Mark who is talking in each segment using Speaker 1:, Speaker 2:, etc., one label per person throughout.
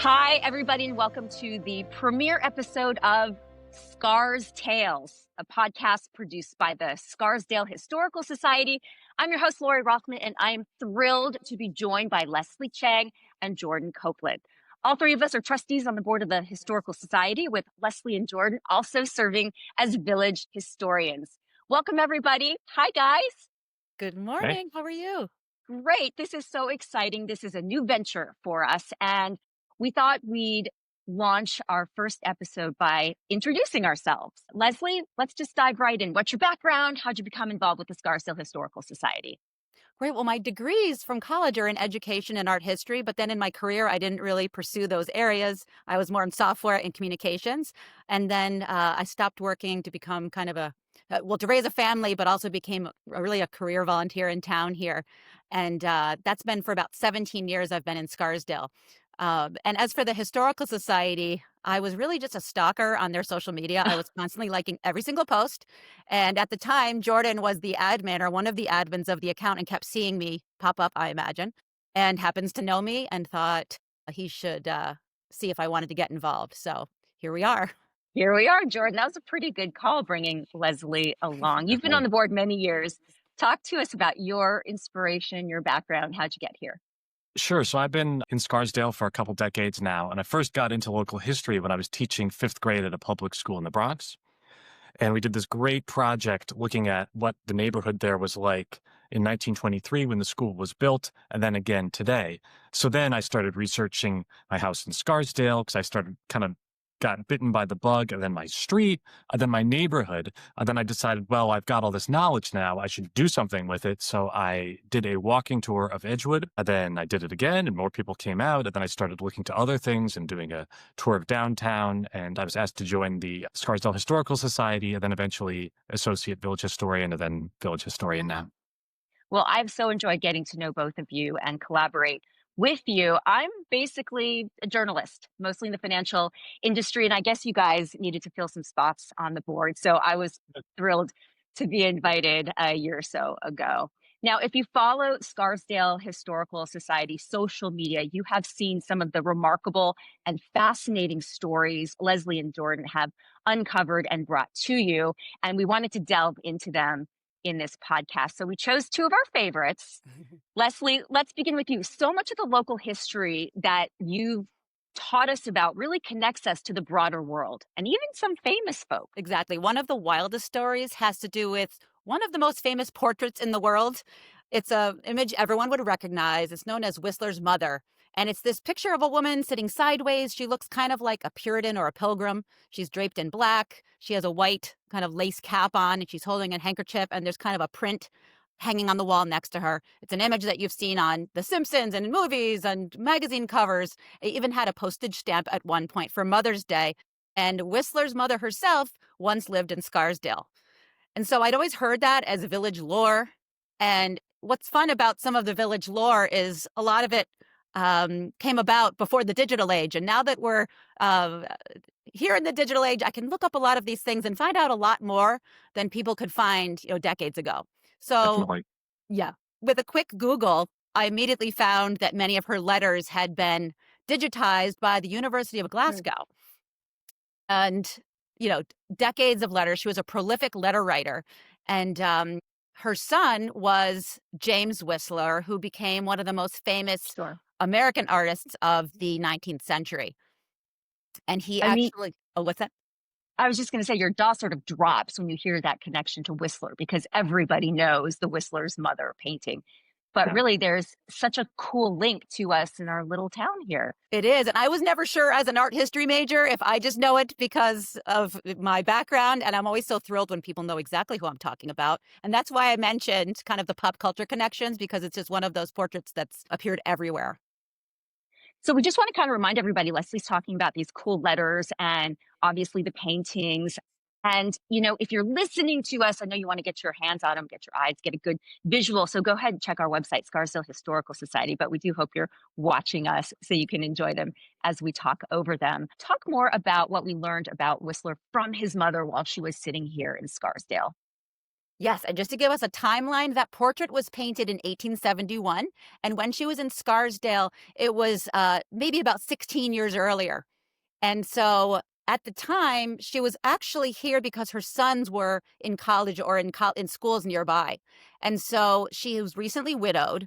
Speaker 1: Hi, everybody, and welcome to the premiere episode of ScarsTales, a podcast produced by the Scarsdale Historical Society. I'm your host, Lori Rothman, and I am thrilled to be joined by Leslie Chang and Jordan Copeland. All three of us are trustees on the board of the Historical Society, with Leslie and Jordan also serving as village historians. Welcome, everybody. Hi, guys.
Speaker 2: Good
Speaker 3: Hey.
Speaker 2: morning. How are you?
Speaker 1: Great. This is so exciting. This is a new venture for us. And we thought we'd launch our first episode by introducing ourselves. Leslie, let's just dive right in. What's your background? How'd you become involved with the Scarsdale Historical Society?
Speaker 2: Great. Well, my degrees from college are in education and art history, but then in my career, I didn't really pursue those areas. I was more in software and communications. And then I stopped working to become kind of to raise a family, but also became really a career volunteer in town here. And that's been for about 17 years I've been in Scarsdale. And as for the Historical Society, I was really just a stalker on their social media. I was constantly liking every single post. And at the time, Jordan was the admin or one of the admins of the account and kept seeing me pop up, I imagine, and happens to know me and thought he should see if I wanted to get involved. So here we are.
Speaker 1: Here we are, Jordan. That was a pretty good call bringing Leslie along. You've been on the board many years. Talk to us about your inspiration, your background. How'd you get here?
Speaker 3: Sure. So I've been in Scarsdale for a couple decades now, and I first got into local history when I was teaching fifth grade at a public school in the Bronx. And we did this great project looking at what the neighborhood there was like in 1923 when the school was built, and then again today. So then I started researching my house in Scarsdale because I started got bitten by the bug, and then my street, and then my neighborhood. And then I decided, well, I've got all this knowledge now. I should do something with it. So I did a walking tour of Edgewood, and then I did it again, and more people came out. And then I started looking to other things and doing a tour of downtown. And I was asked to join the Scarsdale Historical Society, and then eventually associate village historian, and then village historian now.
Speaker 1: Well, I've so enjoyed getting to know both of you and collaborate with you. I'm basically a journalist, mostly in the financial industry. And I guess you guys needed to fill some spots on the board. So I was thrilled to be invited a year or so ago. Now, if you follow Scarsdale Historical Society social media, you have seen some of the remarkable and fascinating stories Leslie and Jordan have uncovered and brought to you. And we wanted to delve into them in this podcast. So we chose two of our favorites. Leslie, let's begin with you. So much of the local history that you've taught us about really connects us to the broader world and even some famous folk.
Speaker 2: Exactly. One of the wildest stories has to do with one of the most famous portraits in the world. It's an image everyone would recognize. It's known as Whistler's mother. And it's this picture of a woman sitting sideways. She looks kind of like a Puritan or a pilgrim. She's draped in black. She has a white kind of lace cap on, and she's holding a handkerchief, and there's kind of a print hanging on the wall next to her. It's an image that you've seen on The Simpsons and in movies and magazine covers. It even had a postage stamp at one point for Mother's Day. And Whistler's mother herself once lived in Scarsdale. And so I'd always heard that as village lore. And what's fun about some of the village lore is a lot of it came about before the digital age. And now that we're here in the digital age, I can look up a lot of these things and find out a lot more than people could find, decades ago. So,
Speaker 3: Definitely.
Speaker 2: yeah, with a quick Google, I immediately found that many of her letters had been digitized by the University of Glasgow. And, decades of letters. She was a prolific letter writer. And her son was James Whistler, who became one of the most famous
Speaker 1: Sure.
Speaker 2: American artists of the 19th century. And he what's that?
Speaker 1: I was just going to say your jaw sort of drops when you hear that connection to Whistler because everybody knows the Whistler's mother painting. But really, there's such a cool link to us in our little town here.
Speaker 2: It is. And I was never sure as an art history major if I just know it because of my background. And I'm always so thrilled when people know exactly who I'm talking about. And that's why I mentioned kind of the pop culture connections, because it's just one of those portraits that's appeared everywhere.
Speaker 1: So we just want to kind of remind everybody, Leslie's talking about these cool letters and obviously the paintings. And, if you're listening to us, I know you want to get your hands on them, get your eyes, get a good visual. So go ahead and check our website, Scarsdale Historical Society. But we do hope you're watching us so you can enjoy them as we talk over them. Talk more about what we learned about Whistler from his mother while she was sitting here in Scarsdale.
Speaker 2: Yes, and just to give us a timeline, that portrait was painted in 1871, and when she was in Scarsdale, it was maybe about 16 years earlier. And so at the time, she was actually here because her sons were in college or in schools nearby. And so she was recently widowed,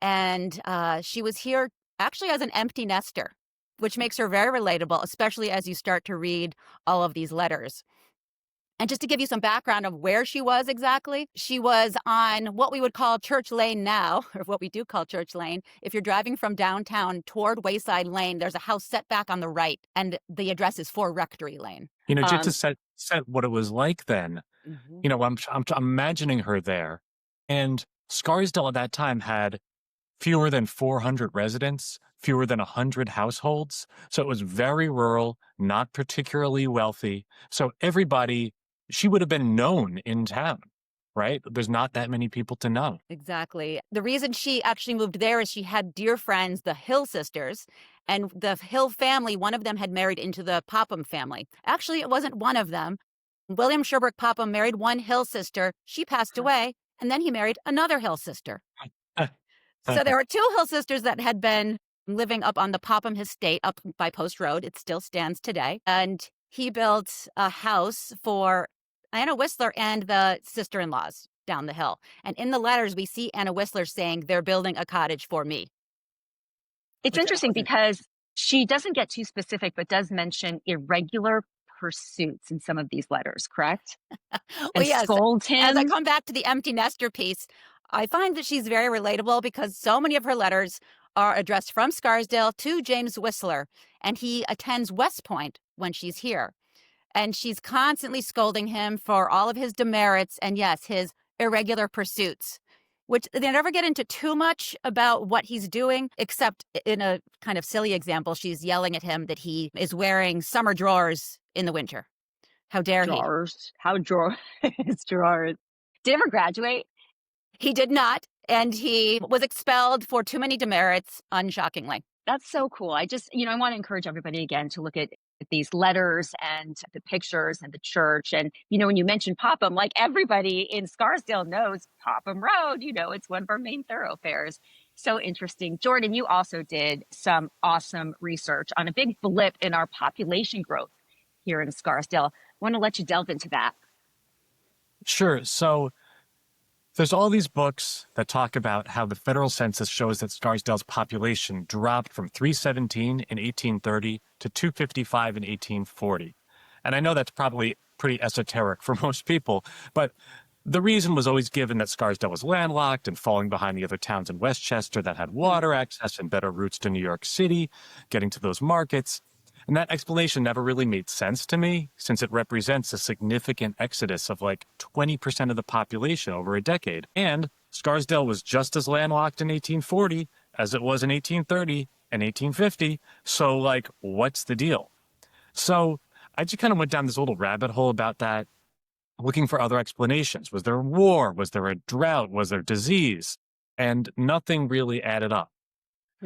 Speaker 2: and she was here actually as an empty nester, which makes her very relatable, especially as you start to read all of these letters. And just to give you some background of where she was exactly, she was on what we would call Church Lane now, or what we do call Church Lane. If you're driving from downtown toward Wayside Lane, there's a house set back on the right, and the address is 4 Rectory Lane.
Speaker 3: Just to
Speaker 1: Um,
Speaker 3: set what it was like then,
Speaker 2: Mhm.
Speaker 3: I'm imagining her there, and Scarsdale at that time had fewer than 400 residents, fewer than 100 households. So it was very rural, not particularly wealthy. So she would have been known in town, right? There's not that many people to know.
Speaker 2: Exactly. The reason she actually moved there is she had dear friends, the Hill sisters, and the Hill family, one of them had married into the Popham family. Actually, it wasn't one of them. William Sherbrooke Popham married one Hill sister. She passed away, and then he married another Hill sister. So there were 2 Hill sisters that had been living up on the Popham estate up by Post Road. It still stands today. And he built a house for Anna Whistler and the sister-in-laws down the hill. And in the letters, we see Anna Whistler saying, "They're building a cottage for me."
Speaker 1: it's
Speaker 2: Which I thought
Speaker 1: interesting
Speaker 2: was
Speaker 1: because she doesn't get too specific, but does mention irregular pursuits in some of these letters, correct?
Speaker 2: well,
Speaker 1: And
Speaker 2: yes.
Speaker 1: scolds
Speaker 2: As I
Speaker 1: him.
Speaker 2: come back to the empty nester piece, I find that she's very relatable because so many of her letters are addressed from Scarsdale to James Whistler, and he attends West Point when she's here. And she's constantly scolding him for all of his demerits and, yes, his irregular pursuits, which they never get into too much about what he's doing, except in a kind of silly example, she's yelling at him that he is wearing summer drawers in the winter. How dare he?
Speaker 1: Drawers. How drawer his drawers. Did he ever graduate?
Speaker 2: He did not, and he was expelled for too many demerits, unshockingly.
Speaker 1: That's so cool. I want to encourage everybody again to look at these letters and the pictures and the church. And, when you mentioned Popham, like everybody in Scarsdale knows Popham Road, it's one of our main thoroughfares. So interesting. Jordan, you also did some awesome research on a big blip in our population growth here in Scarsdale. I want to let you delve into that.
Speaker 3: Sure. So there's all these books that talk about how the federal census shows that Scarsdale's population dropped from 317 in 1830 to 255 in 1840. And I know that's probably pretty esoteric for most people, but the reason was always given that Scarsdale was landlocked and falling behind the other towns in Westchester that had water access and better routes to New York City, getting to those markets. And that explanation never really made sense to me, since it represents a significant exodus of like 20% of the population over a decade. And Scarsdale was just as landlocked in 1840 as it was in 1830 and 1850. So, like, what's the deal? So I just kind of went down this little rabbit hole about that, looking for other explanations. Was there a war? Was there a drought? Was there disease? And nothing really added up.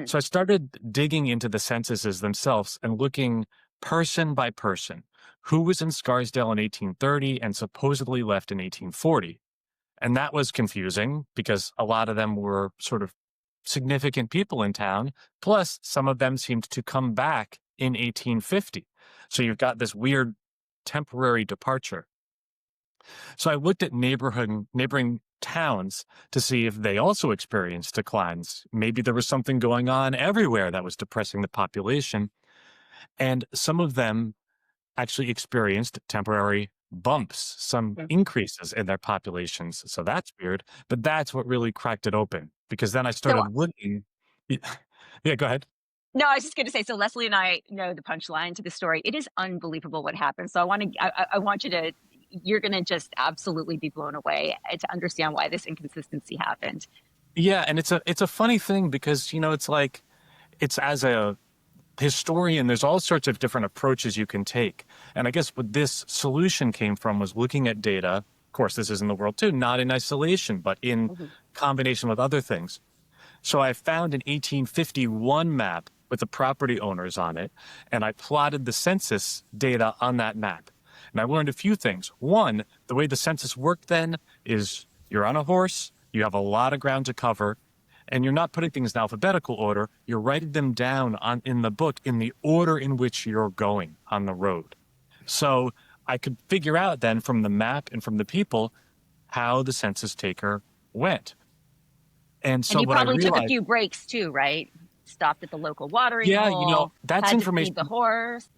Speaker 3: So I started digging into the censuses themselves and looking person by person who was in Scarsdale in 1830 and supposedly left in 1840. And that was confusing because a lot of them were sort of significant people in town. Plus, some of them seemed to come back in 1850. So you've got this weird temporary departure. So I looked at neighboring towns to see if they also experienced declines. Maybe there was something going on everywhere that was depressing the population. And some of them actually experienced temporary bumps, some increases in their populations. So that's weird. But that's what really cracked it open, because then I
Speaker 1: So,
Speaker 3: started looking. Yeah, go ahead.
Speaker 1: no, I was just going to say, so Leslie and I know the punchline to the story. It is unbelievable what happened. So I want you're going to just absolutely be blown away to understand why this inconsistency happened.
Speaker 3: Yeah, and it's a funny thing because, it's like, it's as a historian, there's all sorts of different approaches you can take. And I guess what this solution came from was looking at data. Of course, this is in the world too, not in isolation, but in combination with other things. So I found an 1851 map with the property owners on it, and I plotted the census data on that map. And I learned a few things. One, the way the census worked then is you're on a horse, you have a lot of ground to cover, and you're not putting things in alphabetical order. You're writing them down in the book in the order in which you're going on the road. So I could figure out then from the map and from the people how the census taker went. And
Speaker 1: And
Speaker 3: so
Speaker 1: you
Speaker 3: what I
Speaker 1: probably took a
Speaker 3: realized,
Speaker 1: few breaks too, right? Stopped at the local watering
Speaker 3: yeah,
Speaker 1: hole,
Speaker 3: that's
Speaker 1: had to feed
Speaker 3: information.
Speaker 1: the horse.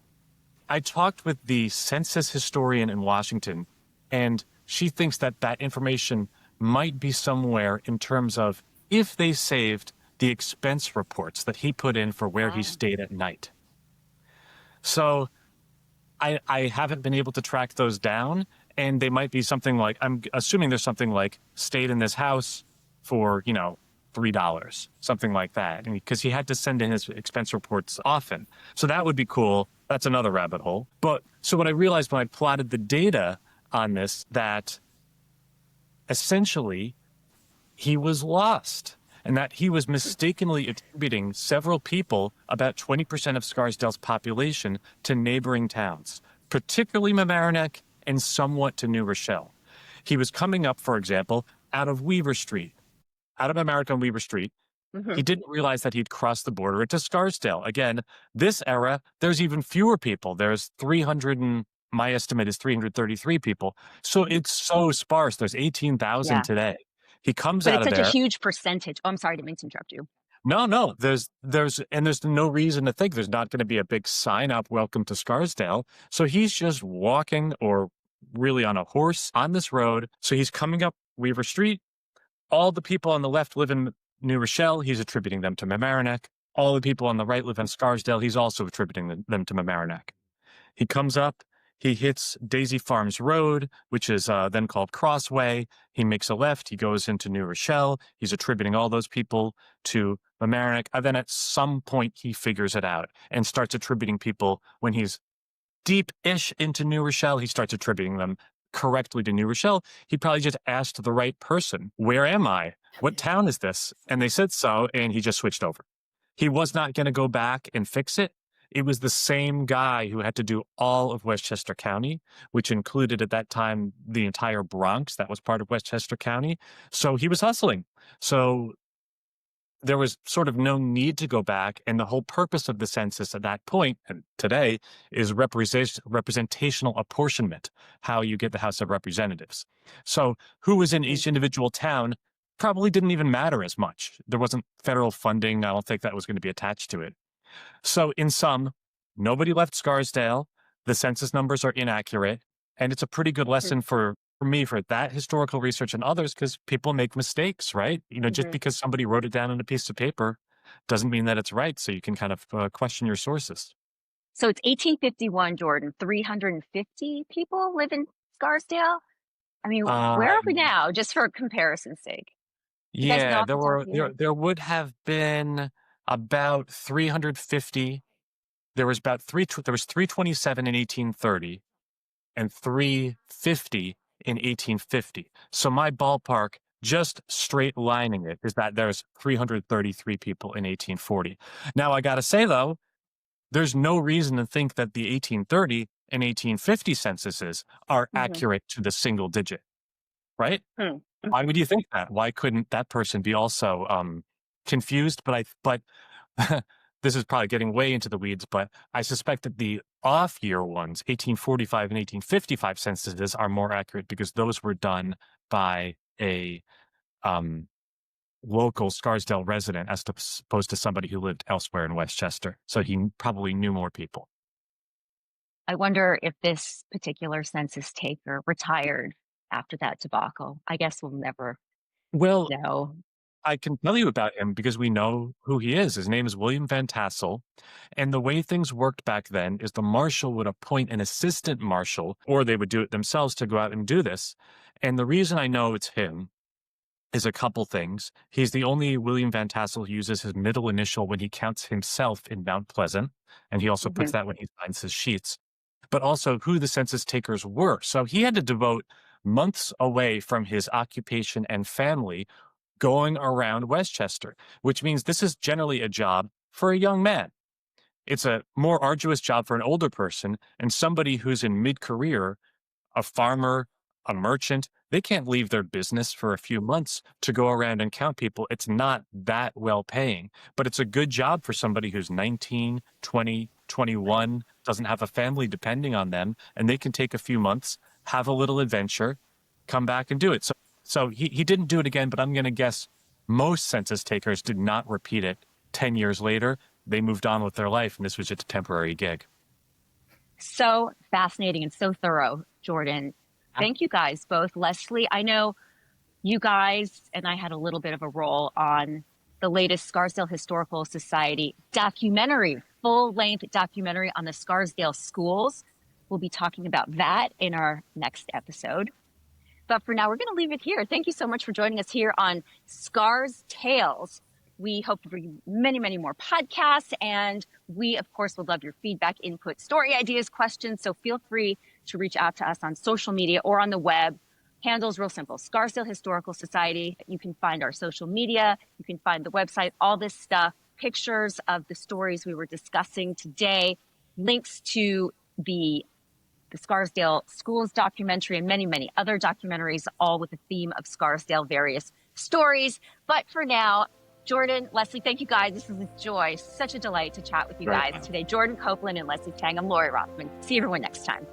Speaker 3: I talked with the census historian in Washington, and she thinks that that information might be somewhere in terms of if they saved the expense reports that he put in for where he
Speaker 1: Ah.
Speaker 3: stayed at night. So I haven't been able to track those down, and they might be something like, I'm assuming there's something like stayed in this house for, $3, something like that. And because he had to send in his expense reports often. So that would be cool. That's another rabbit hole. But so what I realized when I plotted the data on this, that essentially he was lost and that he was mistakenly attributing several people, about 20% of Scarsdale's population, to neighboring towns, particularly Mamaroneck and somewhat to New Rochelle. He was coming up, for example, out of Weaver Street, out of America on Weaver Street. He didn't realize that he'd crossed the border into Scarsdale. Again, this era, there's even fewer people. There's 300 and my estimate is 333 people. So it's so sparse. There's 18,000
Speaker 1: Yeah.
Speaker 3: today. He comes
Speaker 1: But
Speaker 3: out
Speaker 1: it's
Speaker 3: of
Speaker 1: such a
Speaker 3: there.
Speaker 1: huge percentage. Oh, I'm sorry, didn't mean to interrupt you.
Speaker 3: No. There's no reason to think there's not going to be a big sign up, welcome to Scarsdale. So he's just walking, or really on a horse, on this road. So he's coming up Weaver Street. All the people on the left live in New Rochelle. He's attributing them to Mamaroneck. All the people on the right live in Scarsdale. He's also attributing them to Mamaroneck. He comes up, he hits Daisy Farms Road, which is then called Crossway. He makes a left, he goes into New Rochelle. He's attributing all those people to Mamaroneck. And then at some point, he figures it out and starts attributing people when he's deep-ish into New Rochelle. He starts attributing them correctly to New Rochelle. He probably just asked the right person, where am I? What town is this? And they said so, and he just switched over. He was not going to go back and fix it. It was the same guy who had to do all of Westchester County, which included at that time the entire Bronx. That was part of Westchester County. So he was hustling. So there was sort of no need to go back. And the whole purpose of the census at that point and today is representational apportionment, how you get the House of Representatives. So who was in each individual town probably didn't even matter as much. There wasn't federal funding. I don't think that was going to be attached to it. So in sum, nobody left Scarsdale. The census numbers are inaccurate. And it's a pretty good lesson for me for that historical research and others, because people make mistakes, right? Just because somebody wrote it down on a piece of paper doesn't mean that it's right. So you can kind of question your sources.
Speaker 1: So it's 1851, Jordan. 350 people live in Scarsdale. I mean, where are we now? Just for comparison's sake. You guys know
Speaker 3: Yeah,
Speaker 1: off the top of your head?
Speaker 3: there would have been about 350. There was 327 in 1830 and 350 in 1850. So my ballpark, just straight lining it, is that there's 333 people in 1840. Now I got to say though, there's no reason to think that the 1830 and 1850 censuses are accurate to the single digit, right? Why would you think that? Why couldn't that person be also confused? But this is probably getting way into the weeds, but I suspect that the off-year ones, 1845 and 1855 censuses, are more accurate because those were done by a local Scarsdale resident as opposed to somebody who lived elsewhere in Westchester. So he probably knew more people.
Speaker 1: I wonder if this particular census taker retired after that debacle. I guess we'll never
Speaker 3: Well,
Speaker 1: know.
Speaker 3: I can tell you about him because we know who he is. His name is William Van Tassel. And the way things worked back then is the marshal would appoint an assistant marshal, or they would do it themselves to go out and do this. And the reason I know it's him is a couple things. He's the only William Van Tassel who uses his middle initial when he counts himself in Mount Pleasant. And he also puts that when he signs his sheets. But also who the census takers were. So he had to devote months away from his occupation and family going around Westchester, which means this is generally a job for a young man. It's a more arduous job for an older person, and somebody who's in mid-career, a farmer, a merchant, they can't leave their business for a few months to go around and count people. It's not that well paying, but it's a good job for somebody who's 19, 20, 21, doesn't have a family depending on them, and they can take a few months, have a little adventure, come back and do it. So he didn't do it again, but I'm going to guess most census takers did not repeat it 10 years later. They moved on with their life, and this was just a temporary gig.
Speaker 1: So fascinating and so thorough, Jordan. Thank you guys both. Leslie, I know you guys and I had a little bit of a role on the latest Scarsdale Historical Society documentary, full-length documentary on the Scarsdale schools. We'll be talking about that in our next episode. But for now, we're going to leave it here. Thank you so much for joining us here on ScarsTales. We hope to bring you many, many more podcasts. And we, of course, would love your feedback, input, story ideas, questions. So feel free to reach out to us on social media or on the web. Handle's real simple, Scarsdale Historical Society. You can find our social media. You can find the website, all this stuff, pictures of the stories we were discussing today, links to the Scarsdale Schools documentary and many, many other documentaries, all with the theme of Scarsdale, various stories. But for now, Jordan, Leslie, thank you guys. This was a joy. Such a delight to chat with you guys today. Jordan Copeland and Leslie Chang. I'm Lori Rothman. See everyone next time.